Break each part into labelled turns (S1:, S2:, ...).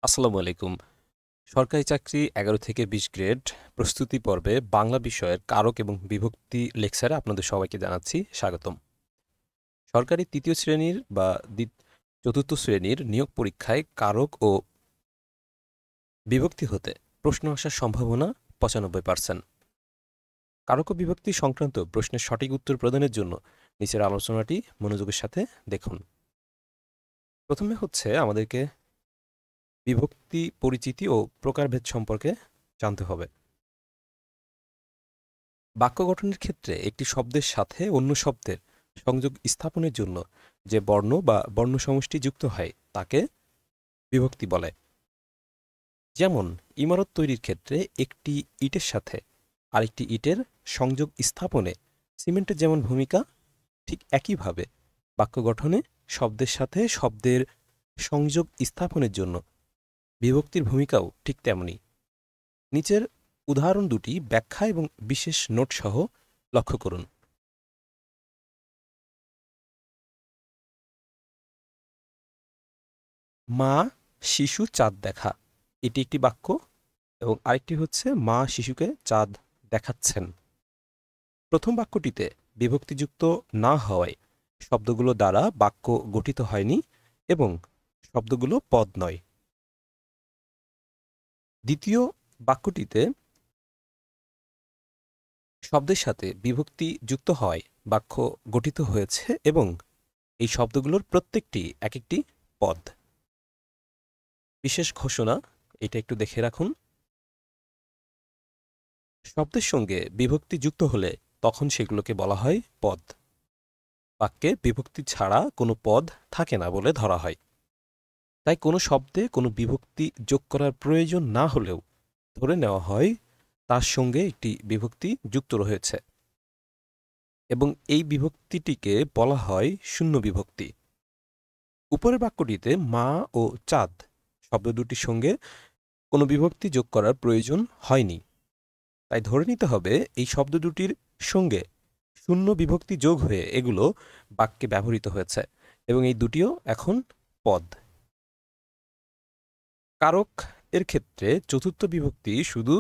S1: আসসালামু আলাইকুম। সরকারি চাকরি ১১ থেকে ২০ গ্রেড প্রস্তুতি পর্বে বাংলা বিষয়ের কারক এবং বিভক্তি লেকচারে আপনাদের সবাইকে জানাচ্ছি স্বাগতম। সরকারি ৩য় শ্রেণীর বা ৪র্থ শ্রেণীর নিয়োগ পরীক্ষায় কারক ও বিভক্তি হতে প্রশ্ন আসার সম্ভাবনা ৯৫%। কারক ও বিভক্তি সংক্রান্ত প্রশ্নের সঠিক উত্তর প্রদানের জন্য নিচের আলোচনাটি মনোযোগের সাথে দেখুন। প্রথমে হচ্ছে আমাদেরকে বিভক্তি পরিচিতি ও প্রকারভেদ সম্পর্কে জানতে হবে। বাক্য গঠনের ক্ষেত্রে একটি শব্দের সাথে অন্য শব্দের সংযোগ স্থাপনের জন্য যে বর্ণ বা বর্ণসমষ্টি যুক্ত হয় তাকে বিভক্তি বলে। যেমন ইমারত তৈরির ক্ষেত্রে একটি ইটের সাথে আরেকটি ইটের সংযোগ স্থাপনে সিমেন্টের যেমন ভূমিকা, ঠিক একইভাবে বাক্য গঠনে শব্দের সাথে শব্দের সংযোগ স্থাপনের জন্য বিভক্তির ভূমিকাও ঠিক তেমনি। নিচের উদাহরণ দুটি ব্যাখ্যা এবং বিশেষ নোট সহ লক্ষ্য করুন। মা শিশু চাঁদ দেখা, এটি একটি বাক্য, এবং আরেকটি হচ্ছে মা শিশুকে চাঁদ দেখাচ্ছেন। প্রথম বাক্যটিতে বিভক্তিযুক্ত না হওয়ায় শব্দগুলো দ্বারা বাক্য গঠিত হয়নি এবং শব্দগুলো পদ নয়। দ্বিতীয় বাক্যটিতে শব্দের সাথে বিভক্তি যুক্ত হওয়ায় বাক্য গঠিত হয়েছে এবং এই শব্দগুলোর প্রত্যেকটি এক একটি পদ। বিশেষ ঘোষণা, এটা একটু দেখে রাখুন। শব্দের সঙ্গে বিভক্তি যুক্ত হলে তখন সেগুলোকে বলা হয় পদ। বাক্যে বিভক্তি ছাড়া কোনো পদ থাকে না বলে ধরা হয়। তাই কোনো শব্দে কোনো বিভক্তি যোগ করার প্রয়োজন না হলেও ধরে নেওয়া হয় তার সঙ্গে একটি বিভক্তি যুক্ত রয়েছে এবং এই বিভক্তিটিকে বলা হয় শূন্য বিভক্তি। উপরের বাক্যটিতে মা ও চাঁদ শব্দ দুটির সঙ্গে কোনো বিভক্তি যোগ করার প্রয়োজন হয়নি, তাই ধরে নিতে হবে এই শব্দ দুটির সঙ্গে শূন্য বিভক্তি যোগ হয়ে এগুলো বাক্যে ব্যবহৃত হয়েছে এবং এই দুটিও এখন পদ। কারক এর ক্ষেত্রে চতুর্থ বিভক্তি শুধু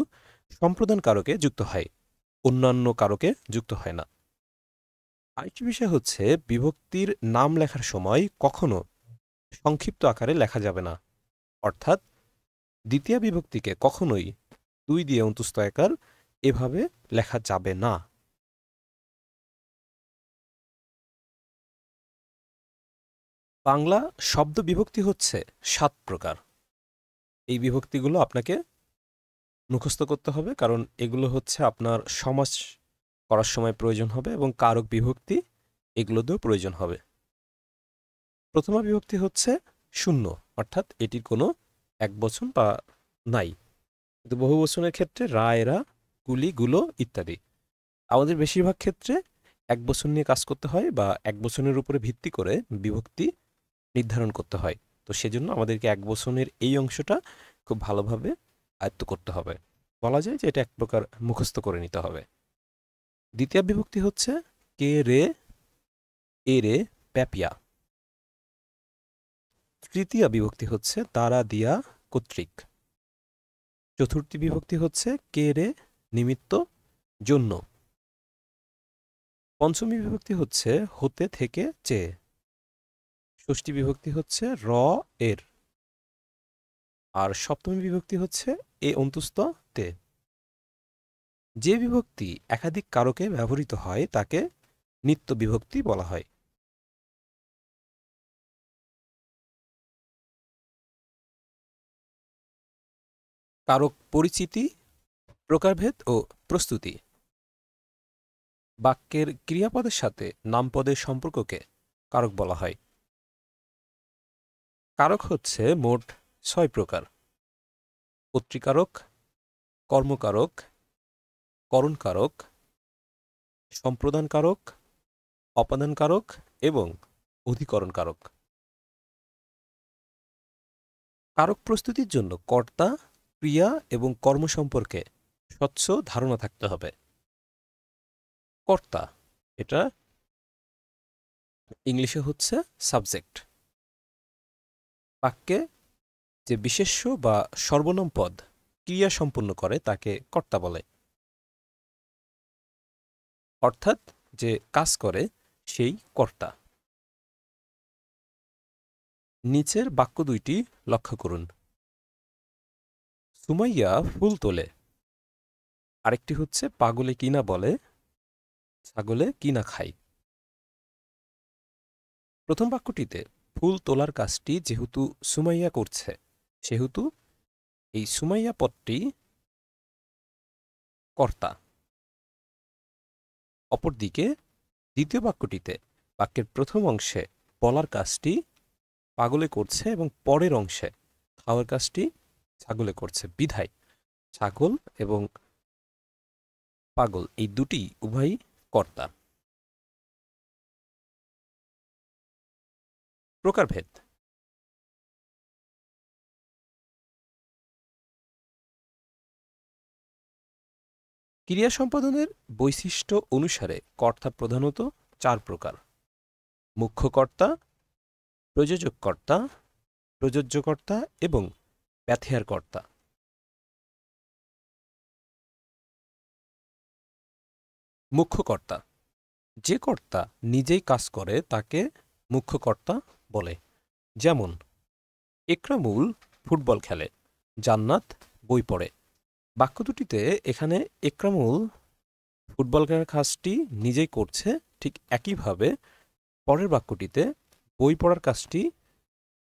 S1: সম্প্রদান কারকে যুক্ত হয়, অন্যান্য কারকে যুক্ত হয় না। আরেকটি বিষয় হচ্ছে বিভক্তির নাম লেখার সময় কখনো সংক্ষিপ্ত আকারে লেখা যাবে না, অর্থাৎ দ্বিতীয় বিভক্তিকে কখনোই ২ দিয়ে অন্তস্থ আকার এভাবে লেখা যাবে না। বাংলা শব্দ বিভক্তি হচ্ছে ৭ প্রকার। এই বিভক্তিগুলো আপনাকে মুখস্থ করতে হবে, কারণ এগুলো হচ্ছে আপনার সমাস করার সময় প্রয়োজন হবে এবং কারক বিভক্তি এগুলোতেও প্রয়োজন হবে। প্রথমা বিভক্তি হচ্ছে শূন্য, অর্থাৎ এটির কোনো একবচন বা নাই, কিন্তু বহুবচনের ক্ষেত্রে রা, এরা, গুলি, গুলো ইত্যাদি। আমাদের বেশিরভাগ ক্ষেত্রে একবচন নিয়ে কাজ করতে হয় বা একবচনের উপরে ভিত্তি করে বিভক্তি নির্ধারণ করতে হয়। তো সেজন্য আমাদেরকে একবচনের এই অংশটা খুব ভালোভাবে আয়ত্ত করতে হবে। বলা যায় যে এটা এক প্রকার মুখস্থ করে নিতে হবে। দ্বিতীয় বিভক্তি হচ্ছে কে রে, এ রে, প্যাপিয়া। তৃতীয় বিভক্তি হচ্ছে দ্বারা, দিয়া, কর্তৃক। চতুর্থী বিভক্তি হচ্ছে কে রে, নিমিত্ত, জন্য। পঞ্চমী বিভক্তি হচ্ছে হতে, থেকে, চেয়ে। ষষ্ঠী বিভক্তি হচ্ছে র, এর। আর সপ্তমী বিভক্তি হচ্ছে এ অন্তুস্থ তে। যে বিভক্তি একাধিক কারকে ব্যবহৃত হয় তাকে নিত্য বিভক্তি বলা হয়। কারক পরিচিতি, প্রকারভেদ ও প্রস্তুতি। বাক্যের ক্রিয়াপদের সাথে নামপদের সম্পর্ককে কারক বলা হয়। কারক হচ্ছে মোট ৬ প্রকার: কর্তৃকারক, কর্মকারক, করণকারক, সম্প্রদানকারক, অপাদানকারক এবং অধিকরণকারক। কারক প্রস্তুতির জন্য কর্তা, ক্রিয়া এবং কর্ম সম্পর্কে স্বচ্ছ ধারণা থাকতে হবে। কর্তা, এটা ইংলিশে হচ্ছে সাবজেক্ট। বাক্যে যে বিশেষ্য বা সর্বনাম পদ ক্রিয়া সম্পন্ন করে তাকে কর্তা বলে, অর্থাৎ যে কাজ করে সেই কর্তা। নিচের বাক্য দুইটি লক্ষ্য করুন। সুমাইয়া ফুল তোলে, আরেকটি হচ্ছে পাগলে কিনা বলে, ছাগলে কিনা খায়। প্রথম বাক্যটিতে ফুল তোলার কাজটি যেহেতু সুমাইয়া করছে, সেহেতু এই সুমাইয়া পদটি কর্তা। অপরদিকে দ্বিতীয় বাক্যটিতে বাক্যের প্রথম অংশে বলার কাজটি পাগলে করছে এবং পরের অংশে খাওয়ার কাজটি ছাগলে করছে, বিধায় ছাগল এবং পাগল এই দুটি উভয়ই কর্তা। প্রকারভেদ। ক্রিয়া সম্পাদনের বৈশিষ্ট্য অনুসারে কর্তা প্রধানত 4 প্রকার: মুখ্য কর্তা, প্রযোজক কর্তা, প্রযোজ্যকর্তা এবং ব্যথেয়ার কর্তা। মুখ্য কর্তা। যে কর্তা নিজেই কাজ করে তাকে মুখ্য কর্তা বলে। যেমন একরামুল ফুটবল খেলে, জান্নাত বই পড়ে। বাক্য দুটিতে এখানে একরামুল ফুটবল খেলার কাজটি নিজেই করছে, ঠিক একইভাবে পরের বাক্যটিতে বই পড়ার কাজটি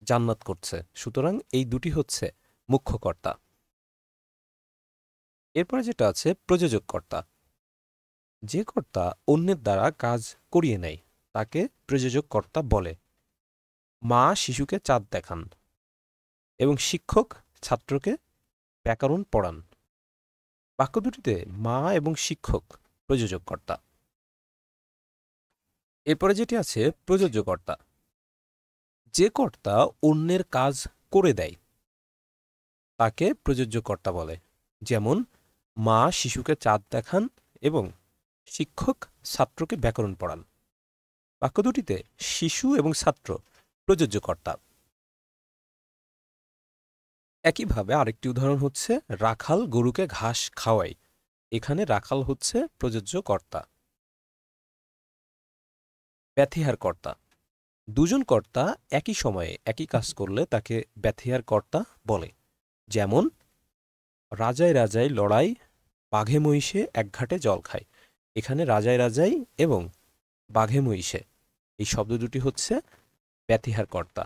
S1: জান্নাত করছে। সুতরাং এই দুটি হচ্ছে মুখ্য কর্তা। এরপরে যেটা আছে প্রযোজক কর্তা। যে কর্তা অন্যের দ্বারা কাজ করিয়ে নেয় তাকে প্রযোজক কর্তা বলে। মা শিশুকে চাঁদ দেখান এবং শিক্ষক ছাত্রকে ব্যাকরণ পড়ান। বাক্য দুটিতে মা এবং শিক্ষক প্রযোজক কর্তা। এরপরে যেটি আছে প্রযোজ্য কর্তা। যে কর্তা অন্যের কাজ করে দেয় তাকে প্রযোজ্য কর্তা বলে। যেমন মা শিশুকে চাঁদ দেখান এবং শিক্ষক ছাত্রকে ব্যাকরণ পড়ান। বাক্য দুটিতে শিশু এবং ছাত্র প্রযোজ্য কর্তা। একইভাবে আরেকটি উদাহরণ হচ্ছে রাখাল গরুকে ঘাস খাওয়ায়। এখানে রাখাল হচ্ছে প্রযোজ্য কর্তা। ব্যথেয়ার কর্তা। দুজন কর্তা একই সময়ে একই কাজ করলে তাকে ব্যথেয়ার কর্তা বলে। যেমন রাজায় রাজায় লড়াই, বাঘে মহিষে এক ঘাটে জল খায়। এখানে রাজায় রাজাই এবং বাঘে মহিষে এই শব্দ দুটি হচ্ছে ব্যথেয়ার কর্তা।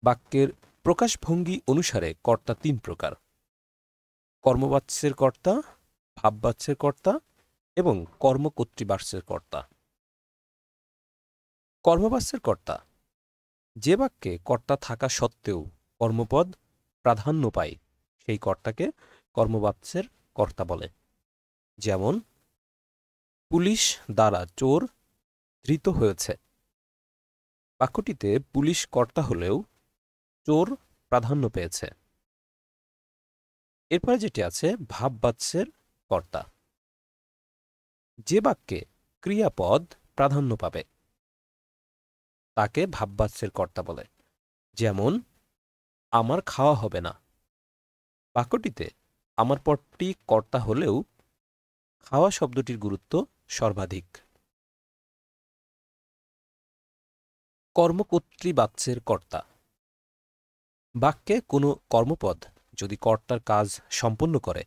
S1: বাক্যের প্রকাশভঙ্গি অনুসারে কর্তা 3 প্রকার: কর্মবাচ্যের কর্তা, ভাববাচ্যের কর্তা এবং কর্মকর্তৃবাচ্যের কর্তা। কর্মবাচ্যের কর্তা। যে বাক্যে কর্তা থাকা সত্ত্বেও কর্মপদ প্রাধান্য পায় সেই কর্তাকে কর্মবাচ্যের কর্তা বলে। যেমন পুলিশ দ্বারা চোর ধৃত হয়েছে। বাক্যটিতে পুলিশ কর্তা হলেও চোর প্রাধান্য পেয়েছে। এরপরে যেটি আছে ভাববাচ্যের কর্তা। যে বাক্যে ক্রিয়াপদ প্রাধান্য পাবে তাকে ভাববাচ্যের কর্তা বলে। যেমন আমার খাওয়া হবে না। বাক্যটিতে আমার পদটি কর্তা হলেও খাওয়া শব্দটির গুরুত্ব সর্বাধিক। কর্মকর্তৃবাচ্যের কর্তা। বাক্যে কোনো কর্মপদ যদি কর্তার কাজ সম্পন্ন করে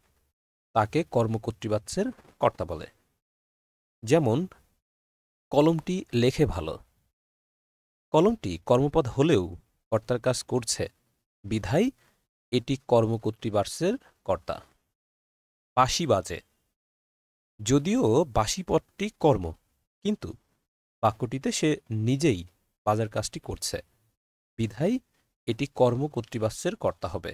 S1: তাকে কর্মকর্তৃবাচ্যের কর্তা বলে। যেমন কলমটি লেখে ভালো। কলমটি কর্মপদ হলেও কর্তার কাজ করছে, বিধায় এটি কর্মকর্তৃবাচ্যের কর্তা। বাঁশি বাজে। যদিও বাঁশি পদটি কর্ম, কিন্তু বাক্যটিতে সে নিজেই বাজার কাজটি করছে, বিধায় এটি কর্মকর্তৃবাচ্যের কর্তা হবে।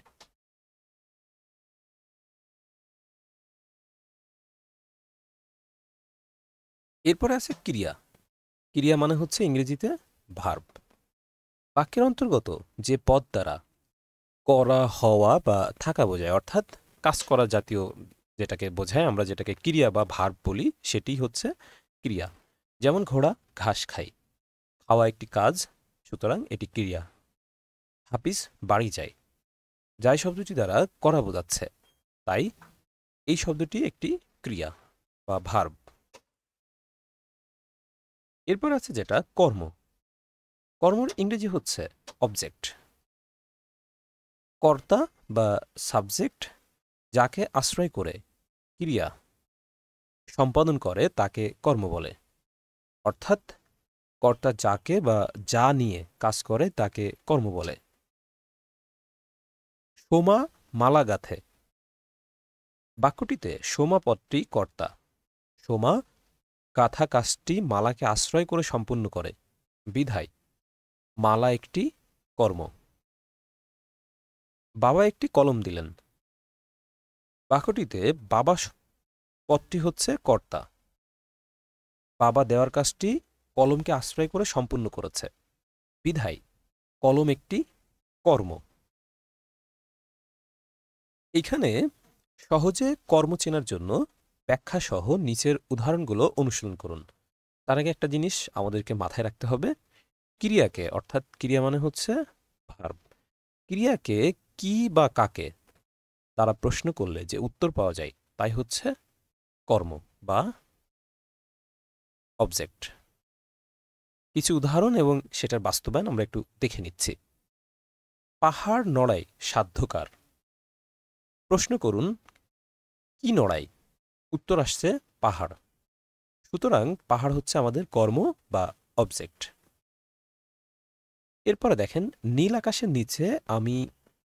S1: এরপরে আছে ক্রিয়া। ক্রিয়া মানে হচ্ছে ইংরেজিতে ভার্ব। বাক্যের অন্তর্গত যে পদ দ্বারা করা, হওয়া বা থাকা বোঝায়, অর্থাৎ কাজ করা জাতীয় যেটাকে বোঝায়, আমরা যেটাকে ক্রিয়া বা ভার্ব বলি, সেটি হচ্ছে ক্রিয়া। যেমন ঘোড়া ঘাস খায়। খাওয়া একটি কাজ, সুতরাং এটি ক্রিয়া। হাফিজ বাড়ি যায়, যাই শব্দটি দ্বারা করা বোঝাচ্ছে, তাই এই শব্দটি একটি ক্রিয়া বা ভার্ব। এরপর আছে যেটা কর্ম। কর্মর ইংরেজি হচ্ছে অবজেক্ট। কর্তা বা সাবজেক্ট যাকে আশ্রয় করে ক্রিয়া সম্পাদন করে তাকে কর্ম বলে। অর্থাৎ কর্তা যাকে বা যা নিয়ে কাজ করে তাকে কর্ম বলে। সোমা মালা গাঁথে। বাক্যটিতে সোমা পদটি কর্তা। সোমা গাঁথা কাজটি মালাকে আশ্রয় করে সম্পূর্ণ করে, বিধায় মালা একটি কর্ম। বাবা একটি কলম দিলেন। বাক্যটিতে বাবা পদটি হচ্ছে কর্তা। বাবা দেওয়ার কাজটি কলমকে আশ্রয় করে সম্পূর্ণ করেছে, বিধায় কলম একটি কর্ম। এখানে সহজে কর্ম চেনার জন্য ব্যাখ্যাসহ নিচের উদাহরণগুলো অনুশীলন করুন। তার আগে একটা জিনিস আমাদেরকে মাথায় রাখতে হবে, ক্রিয়াকে, অর্থাৎ ক্রিয়া মানে হচ্ছে ভার্ব, ক্রিয়াকে কি বা কাকে তারা প্রশ্ন করলে যে উত্তর পাওয়া যায় তাই হচ্ছে কর্ম বা অবজেক্ট। কিছু উদাহরণ এবং সেটার বাস্তবায়ন আমরা একটু দেখে নিচ্ছি। পাহাড় নড়াই সাধ্যকার। প্রশ্ন করুন কি নড়াই? উত্তর আসছে পাহাড়। সুতরাং পাহাড় হচ্ছে আমাদের কর্ম বা অবজেক্ট। এরপরে দেখেন নীল আকাশের নিচে আমি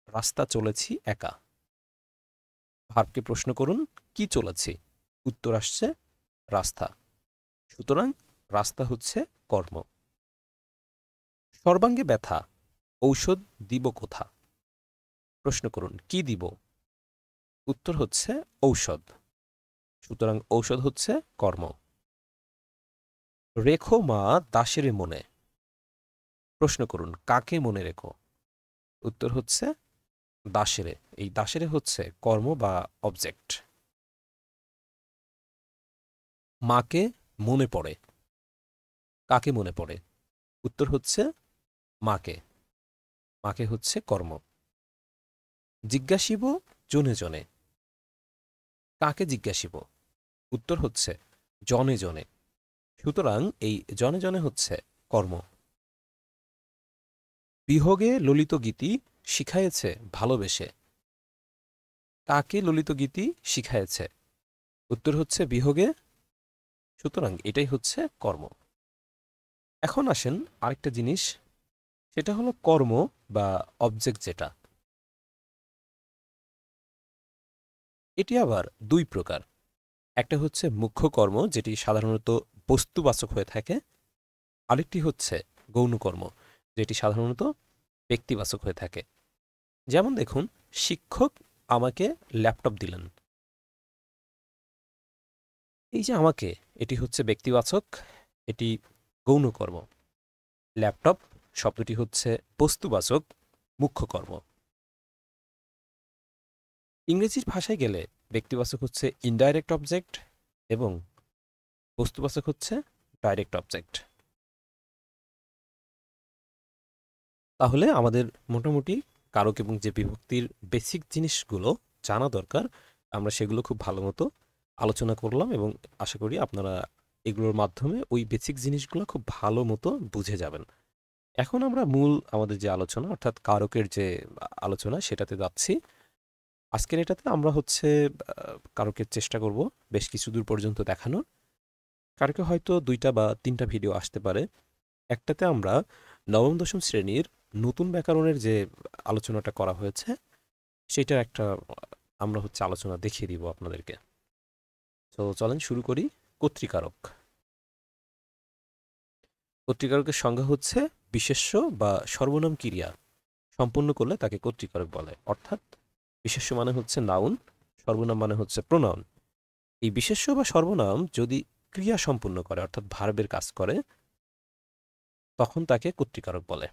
S1: রাস্তা চলেছি একা। ভার্বকে প্রশ্ন করুন কি চলেছি? উত্তর আসছে রাস্তা। সুতরাং রাস্তা হচ্ছে কর্ম। সর্বাঙ্গে ব্যথা, ঔষধ দিব কোথা? প্রশ্ন করুন কি দিব? উত্তর হচ্ছে ঔষধ। সুতরাং ঔষধ হচ্ছে কর্ম। রেখো মা দাসের মনে। প্রশ্ন করুন কাকে মনে রেখো? উত্তর হচ্ছে দাসেরে। এই দাসেরে হচ্ছে কর্ম বা অবজেক্ট। মাকে মনে পড়ে। কাকে মনে পড়ে? উত্তর হচ্ছে মাকে। মাকে হচ্ছে কর্ম। জিজ্ঞাসিব জনে জনে। কাকে জিজ্ঞাসিব? উত্তর হচ্ছে জনে জনে। সুতরাং এই জনে জনে হচ্ছে কর্ম। বিহগে ললিত গীতি শিখায়েছে ভালোবেসে। কাকে ললিত গীতি শিখায়েছে? উত্তর হচ্ছে বিহগে। সুতরাং এটাই হচ্ছে কর্ম। এখন আসেন আরেকটা জিনিস, সেটা হলো কর্ম বা অবজেক্ট যেটা, এটি আবার দুই প্রকার। একটা হচ্ছে মুখ্য কর্ম যেটি সাধারণত বস্তুবাচক হয়ে থাকে, আরেকটি হচ্ছে গৌণ কর্ম যেটি সাধারণত ব্যক্তিবাচক হয়ে থাকে। যেমন দেখুন শিক্ষক আমাকে ল্যাপটপ দিলেন। এই যে আমাকে, এটি হচ্ছে ব্যক্তিবাচক, এটি গৌণ কর্ম। ল্যাপটপ শব্দটি হচ্ছে বস্তুবাচক, মুখ্য কর্ম। ইংরেজির ভাষায় গেলে ব্যক্তিবাচক হচ্ছে ইনডাইরেক্ট অবজেক্ট এবং বস্তুবাচক হচ্ছে ডাইরেক্ট অবজেক্ট। তাহলে আমাদের মোটামুটি কারক এবং যে বিভক্তির বেসিক জিনিসগুলো জানা দরকার, আমরা সেগুলো খুব ভালো মতো আলোচনা করলাম এবং আশা করি আপনারা এগুলোর মাধ্যমে ওই বেসিক জিনিসগুলো খুব ভালো মতো বুঝে যাবেন। এখন আমরা মূল আমাদের যে আলোচনা, অর্থাৎ কারকের যে আলোচনা, সেটাতে যাচ্ছি। আজকের এটাতে আমরা হচ্ছে কারকের চেষ্টা করব বেশ কিছু দূর পর্যন্ত দেখানোর। কারকে হয়তো 2টা বা 3টা ভিডিও আসতে পারে। একটাতে আমরা নবম দশম শ্রেণীর নতুন ব্যাকরণের যে আলোচনাটা করা হয়েছে সেটার একটা আমরা হচ্ছে আলোচনা দেখিয়ে দিব আপনাদেরকে। তো চলেন শুরু করি। কর্তৃকারক। কর্তৃকারকের সংজ্ঞা হচ্ছে বিশেষ্য বা সর্বনাম ক্রিয়া সম্পূর্ণ করলে তাকে কর্তৃকারক বলে। অর্থাৎ বিশেষ্য মানে হচ্ছে নাউন, সর্বনাম মানে হচ্ছে প্রোনাউন। এই বিশেষ্য বা সর্বনাম যদি ক্রিয়া সম্পূর্ণ করে, অর্থাৎ ভার্বের কাজ করে, তখন তাকে কর্তৃকারক বলে।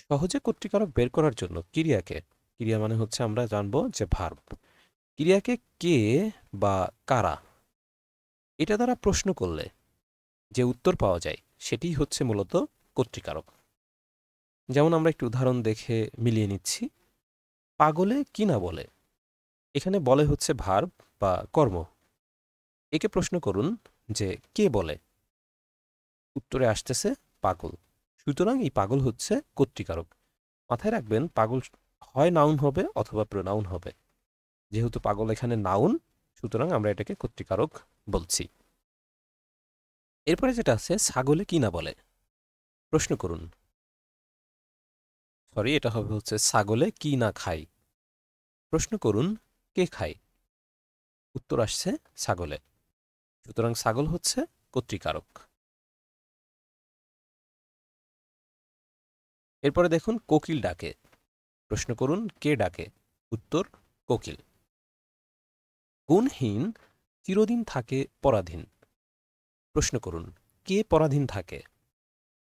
S1: সহজে কর্তৃকারক বের করার জন্য ক্রিয়াকে, ক্রিয়া মানে হচ্ছে আমরা জানবো যে ভার্ব, ক্রিয়াকে কে বা কারা এটা দ্বারা প্রশ্ন করলে যে উত্তর পাওয়া যায় সেটিই হচ্ছে মূলত কর্তৃকারক। যেমন আমরা একটু উদাহরণ দেখে মিলিয়ে নিচ্ছি। পাগলে কি না বলে, এখানে বলে হচ্ছে ভার্ব বা কর্ম। একে প্রশ্ন করুন যে কে বলে, উত্তরে আসতেছে পাগল। সুতরাং এই পাগল হচ্ছে কর্তৃকারক। মাথায় রাখবেন পাগল হয় নাউন হবে অথবা প্রোনাউন হবে। যেহেতু পাগল এখানে নাউন, সুতরাং আমরা এটাকে কর্তৃকারক বলছি। এরপরে যেটা আছে ছাগলে কি না বলে, প্রশ্ন করুন, সরি এটা হবে হচ্ছে ছাগলে কি না খায়। প্রশ্ন করুন কে খায়, উত্তর আসছে ছাগলে। সুতরাং ছাগল হচ্ছে কর্তৃকারক। এরপরে দেখুন কোকিল ডাকে। প্রশ্ন করুন কে ডাকে, উত্তর কোকিল। গুণহীন চিরদিন থাকে পরাধীন। প্রশ্ন করুন কে পরাধীন থাকে,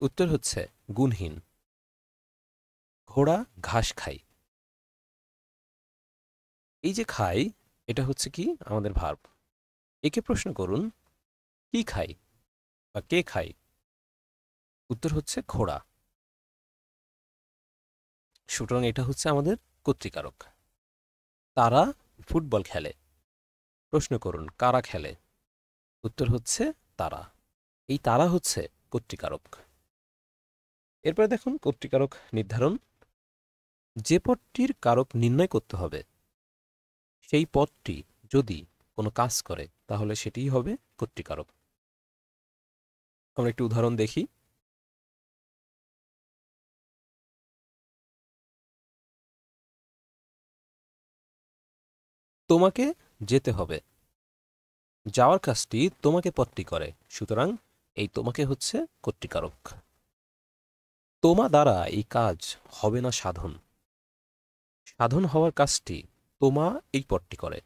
S1: উত্তর হচ্ছে গুণহীন। ঘোড়া ঘাস খায়। এই যে খায়, এটা হচ্ছে কি আমাদের ভার্ব। একে প্রশ্ন করুন কি খায় বা কে খায়, উত্তর হচ্ছে ঘোড়া। সুতরাং এটা হচ্ছে আমাদের কর্তৃকারক। তারা ফুটবল খেলে। প্রশ্ন করুন কারা খেলে, উত্তর হচ্ছে তারা। এই তারা হচ্ছে কর্তৃকারক। এরপরে দেখুন কর্তৃকারক নির্ধারণ। যে পদটির কারক নির্ণয় করতে হবে, সেই পদটি যদি কোনো কাজ করে তাহলে সেটিই হবে কর্তৃকারক। আমরা একটু উদাহরণ দেখি। তোমাকে যেতে হবে, যাওয়ার কাজটি তোমাকে পদটি করে, সুতরাং এই তোমাকে হচ্ছে কর্তৃকারক। তোমা দ্বারা এই কাজ হবে না সাধন, সাধন হওয়ার কাজটি তোমা এই পদটি করে,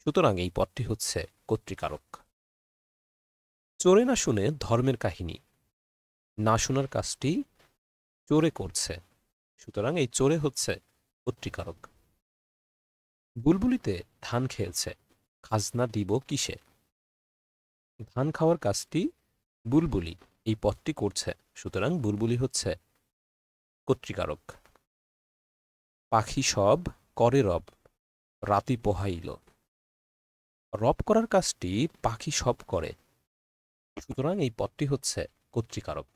S1: সুতরাং এই পদটি হচ্ছে কর্তৃকারক। চোরে না শুনে ধর্মের কাহিনী, না শোনার কাজটি চোরে করছে, সুতরাং এই চোরে হচ্ছে কর্তৃকারক। বুলবুলিতে ধান খেয়েছে, খাজনা দিব কিসে, ধান খাওয়ার কাজটি বুলবুলি এই পদটি করছে, সুতরাং বুলবুলি হচ্ছে কর্তৃকারক। পাখি সব করে রব, রাতি পোহাইল। রব করার কাজটি পাখি সব করে, সুতরাং এই পদটি হচ্ছে কর্তৃকারক।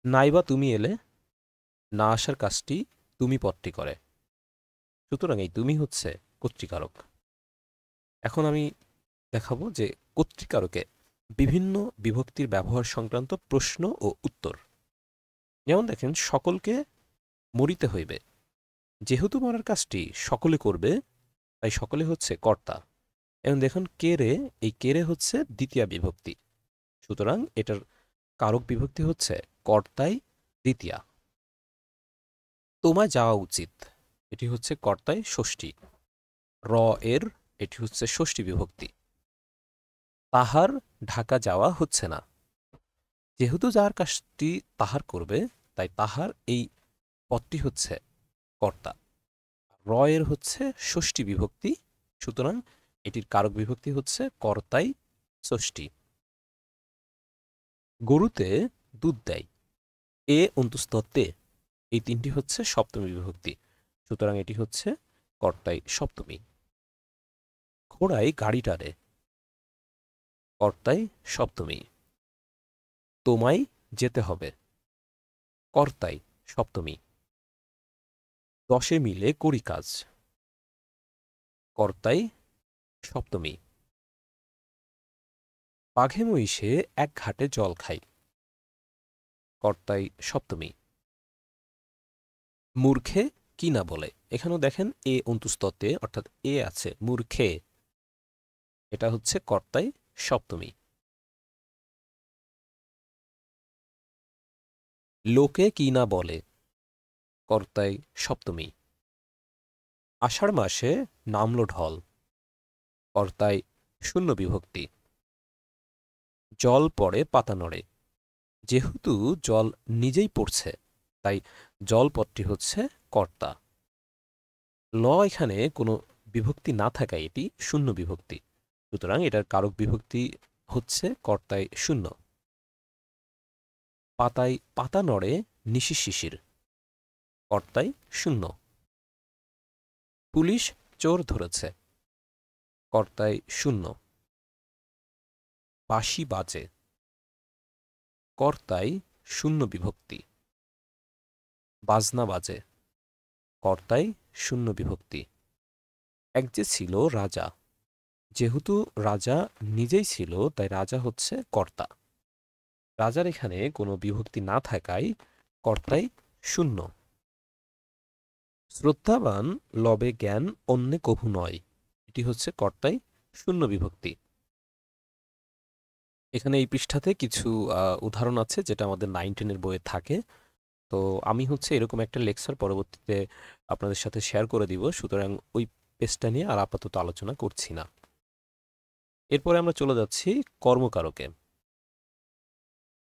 S1: নাইবা তুমি এলে, না আসার কাজটি তুমি পদটি করে, সুতরাং এই তুমি হচ্ছে কর্তৃকারক। এখন আমি দেখাবো যে কর্তৃকারকে বিভিন্ন বিভক্তির ব্যবহার সংক্রান্ত প্রশ্ন ও উত্তর। যেমন দেখেন সকলকে মরিতে হইবে, যেহেতু মরার কাজটি সকলে করবে তাই সকলে হচ্ছে কর্তা। এবং দেখুন কেরে, এই কেরে হচ্ছে দ্বিতীয়া বিভক্তি, সুতরাং এটার কারক বিভক্তি হচ্ছে কর্তাই দ্বিতীয়া। তোমায় যাওয়া উচিত, এটি হচ্ছে কর্তায় ষষ্ঠী। র এর এটি হচ্ছে ষষ্ঠী বিভক্তি। তাহার ঢাকা যাওয়া হচ্ছে না, যেহেতু যার কাজটি তাহার করবে তাই তাহার এই পদটি হচ্ছে কর্তা। র এর হচ্ছে ষষ্ঠী বিভক্তি, সুতরাং এটির কারক বিভক্তি হচ্ছে কর্তাই ষষ্ঠী। গরুতে দুধ দেয়, এ অন্তুস্তত্বে, এই তিনটি হচ্ছে সপ্তমী বিভক্তি, সুতরাং এটি হচ্ছে কর্তাই সপ্তমী। ঘোড়ায় গাড়ি টানে, কর্তাই সপ্তমী। তোমায় যেতে হবে, কর্তাই সপ্তমী। 10 মিলে করি কাজ, কর্তাই সপ্তমী। বাঘে মহিষে এক ঘাটে জল খাই, কর্তাই সপ্তমী। মূর্খে কি না বলে, এখানেও দেখেন এ অন্তুস্তত্বে অর্থাৎ এ আছে, মূর্খে এটা হচ্ছে কর্তাই সপ্তমী। লোকে কি না বলে, কর্তাই সপ্তমী। আষাঢ় মাসে নামলো ঢল, কর্তাই শূন্য বিভক্তি। জল পড়ে পাতা নড়ে, যেহেতু জল নিজেই পড়ছে তাই জল পদটি হচ্ছে কর্তা। ল এখানে কোনো বিভক্তি না থাকায় এটি শূন্য বিভক্তি, সুতরাং এটার কারক বিভক্তি হচ্ছে কর্তায় শূন্য। পাতায় পাতা নড়ে নিশি শিশির, কর্তায় শূন্য। পুলিশ চোর ধরেছে, কর্তায় শূন্য। বাঁশি বাজে, কর্তায় শূন্য বিভক্তি। বাজনা বাজে, কর্তায় শূন্য বিভক্তি। এক যে ছিল রাজা, যেহেতু রাজা নিজেই ছিল তাই রাজা হচ্ছে কর্তা। রাজার এখানে কোনো বিভক্তি না থাকায় কর্তায় শূন্য। শ্রদ্ধাবান লবে জ্ঞান অন্যে কভু নয়, এটি হচ্ছে কর্তায় শূন্য বিভক্তি। এখানে এই পৃষ্ঠাতে কিছু উদাহরণ আছে যেটা আমাদের 9-10 বইয়ে থাকে। তো আমি হচ্ছে এরকম একটা লেকচার পরবর্তীতে আপনাদের সাথে শেয়ার করে দিব, সুতরাং ওই পেজটা নিয়ে আর আপাতত আলোচনা করছি না। এরপরে আমরা চলে যাচ্ছি কর্মকারকে।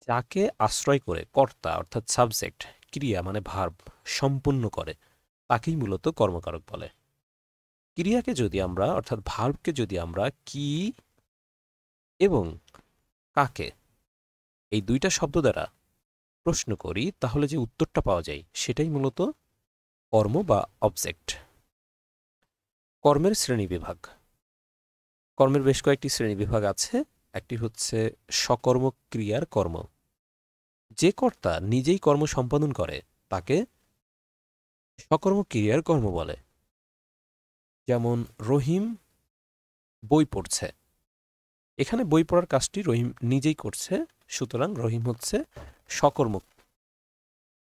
S1: যাকে আশ্রয় করে কর্তা অর্থাৎ সাবজেক্ট ক্রিয়া মানে ভার্ব সম্পূর্ণ করে তাকেই মূলত কর্মকারক বলে। ক্রিয়াকে যদি আমরা অর্থাৎ ভার্বকে যদি আমরা কি এবং কাকে এই দুইটা শব্দ দ্বারা প্রশ্ন করি তাহলে যে উত্তরটা পাওয়া যায় সেটাই মূলত কর্ম বা অবজেক্ট। কর্মের শ্রেণীবিভাগ। কর্মের বেশ কয়েকটি শ্রেণীবিভাগ আছে। একটি হচ্ছে সকর্ম ক্রিয়ার কর্ম। যে কর্তা নিজেই কর্ম সম্পাদন করে তাকে সকর্ম ক্রিয়ার কর্ম বলে। যেমন রহিম বই পড়ছে, এখানে বই পড়ার কাজটি রহিম নিজেই করছে, সুতরাং রহিম হচ্ছে সকর্ম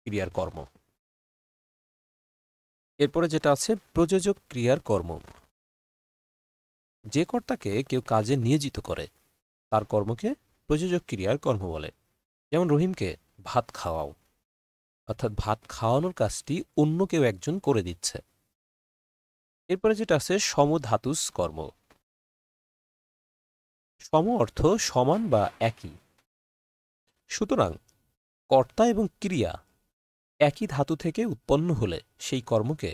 S1: ক্রিয়ার কর্ম। এরপরে যেটা আছে প্রযোজক ক্রিয়ার কর্ম। যে কর্তাকে কেউ কাজে নিয়োজিত করে তার কর্মকে প্রযোজক ক্রিয়ার কর্ম বলে। যেমন রহিমকে ভাত খাওয়াও, অর্থাৎ ভাত খাওয়ানোর কাজটি অন্য কেউ একজন করে দিচ্ছে। এরপরে যেটা আছে সমধাতুস কর্ম। সম অর্থ সমান বা একই, সুতরাং কর্তা এবং ক্রিয়া একই ধাতু থেকে উৎপন্ন হলে সেই কর্মকে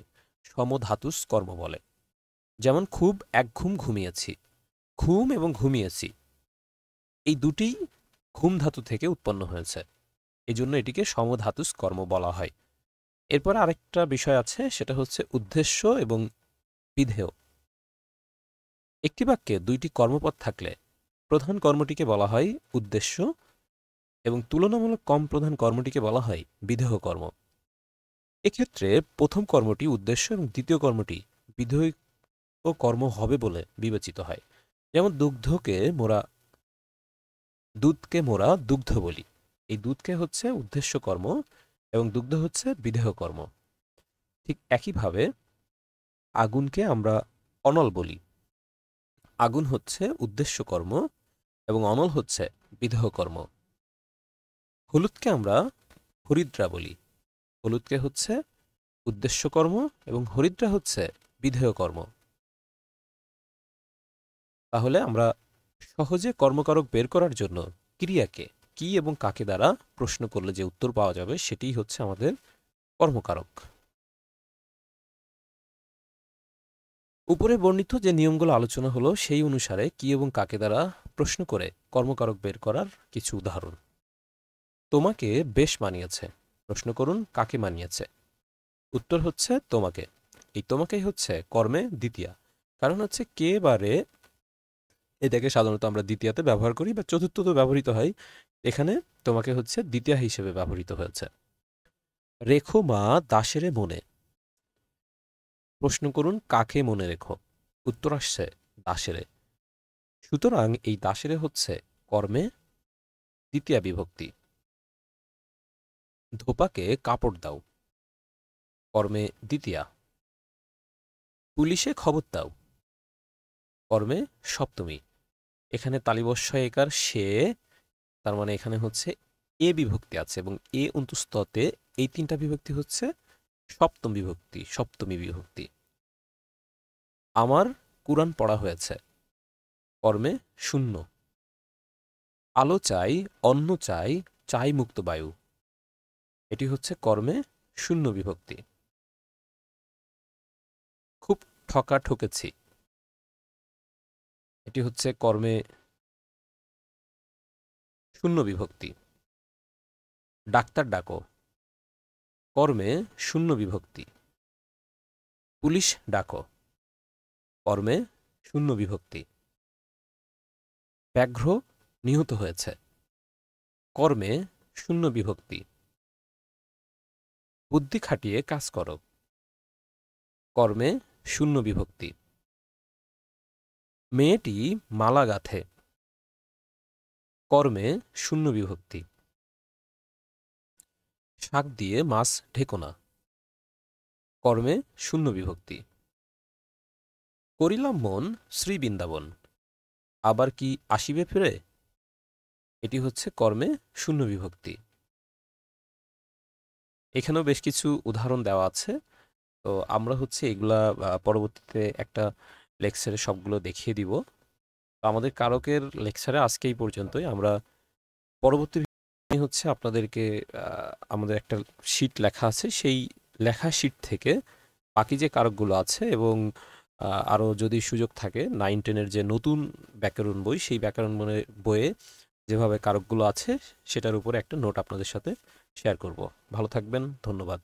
S1: সমধাতুস কর্ম বলে। যেমন খুব এক ঘুম ঘুমিয়েছি, ঘুম এবং ঘুমিয়েছি এই দুটি ঘুম ধাতু থেকে উৎপন্ন হয়েছে, এই জন্য এটিকে সমধাতুস কর্ম বলা হয়। এরপর আরেকটা বিষয় আছে, সেটা হচ্ছে উদ্দেশ্য এবং বিধেয়। একটি বাক্যে দুইটি কর্মপদ থাকলে প্রধান কর্মটিকে বলা হয় উদ্দেশ্য এবং তুলনামূলক কম প্রধান কর্মটিকে বলা হয় বিধেয় কর্ম। এক্ষেত্রে প্রথম কর্মটি উদ্দেশ্য এবং দ্বিতীয় কর্মটি বিধেয় কর্ম হবে বলে বিবেচিত হয়। যেমন দুধকে মোরা দুগ্ধ বলি, এই দুধকে হচ্ছে উদ্দেশ্য কর্ম এবং দুগ্ধ হচ্ছে বিধেয় কর্ম। ঠিক একইভাবে আগুনকে আমরা অনল বলি, আগুন হচ্ছে উদ্দেশ্য কর্ম এবং অনল হচ্ছে বিধেয় কর্ম। হলুদকে আমরা হরিদ্রা বলি, হলুদকে হচ্ছে উদ্দেশ্য কর্ম এবং হরিদ্রা হচ্ছে বিধেয় কর্ম। তাহলে আমরা সহজে কর্মকারক বের করার জন্য ক্রিয়াকে কি এবং কাকে দ্বারা প্রশ্ন করলে যে উত্তর পাওয়া যাবে সেটিই হচ্ছে আমাদের কর্মকারক। উপরে বর্ণিত যে নিয়মগুলো আলোচনা হলো সেই অনুসারে কি এবং কাকে দ্বারা প্রশ্ন করে কর্মকারক বের করার কিছু উদাহরণ। তোমাকে বেশ মানিয়েছে, প্রশ্ন করুন কাকে মানিয়েছে। উত্তর হচ্ছে তোমাকে। এই তোমাকেই হচ্ছে কর্মে দ্বিতীয়া, কারণ হচ্ছে কে বা রে এটাকে সাধারণত আমরা দ্বিতীয়াতে ব্যবহার করি বা চতুর্থতে ব্যবহৃত হয়, এখানে তোমাকে হচ্ছে দ্বিতীয়া হিসেবে ব্যবহৃত হয়েছে। রেখো মা দাসেরে মনে, প্রশ্ন করুন কাকে মনে রেখো। উত্তর আসছে দাসেরে, সুতরাং এই দাসেরে হচ্ছে কর্মে দ্বিতীয়া বিভক্তি। ধোপাকে কাপড় দাও, কর্মে দ্বিতীয়া। পুলিশে খবর দাও, কর্মে সপ্তমী। এখানে তালিবস্য একার সে, তার মানে এখানে হচ্ছে এ বিভক্তি আছে এবং এ অন্তস্ততে এই তিনটা বিভক্তি হচ্ছে সপ্তম বিভক্তি, সপ্তমী বিভক্তি। আমার কুরআন পড়া হয়েছে, কর্মে শূন্য। আলো চাই, অন্ন চাই, চাই মুক্ত বায়ু, এটি হচ্ছে কর্মে শূন্য বিভক্তি। খুব ঠকা ঠকেছি, এটি হচ্ছে কর্মে শূন্য বিভক্তি। ডাক্তার ডাকো, কর্মে শূন্য বিভক্তি। পুলিশ ডাকো, কর্মে শূন্য বিভক্তি। ব্যাঘ্র নিহত হয়েছে, কর্মে শূন্য বিভক্তি। বুদ্ধি খাটিয়ে কাজ করো, কর্মে শূন্য বিভক্তি। মেয়েটি মালা গাঁথে, কর্মে শূন্য বিভক্তি। শাক দিয়ে মাছ ঢেকো না, কর্মে শূন্য বিভক্তি। করিলাম মন শ্রী বৃন্দাবন, আবার কি আসিবে ফিরে, এটি হচ্ছে কর্মে শূন্য বিভক্তি। এখানেও বেশ কিছু উদাহরণ দেওয়া আছে, তো আমরা হচ্ছে এগুলা পরবর্তীতে একটা লেকচারে সবগুলো দেখিয়ে দিব। তো আমাদের কারকের লেকচারে আজকে এই পর্যন্তই। আমরা পরবর্তী হচ্ছে আপনাদেরকে আমাদের একটা শিট লেখা আছে, সেই লেখা শিট থেকে বাকি যে কারকগুলো আছে এবং আরও যদি সুযোগ থাকে 9-10-এর যে নতুন ব্যাকরণ বই, সেই ব্যাকরণ বইয়ে যেভাবে কারকগুলো আছে সেটার উপরে একটা নোট আপনাদের সাথে শেয়ার করব। ভালো থাকবেন, ধন্যবাদ।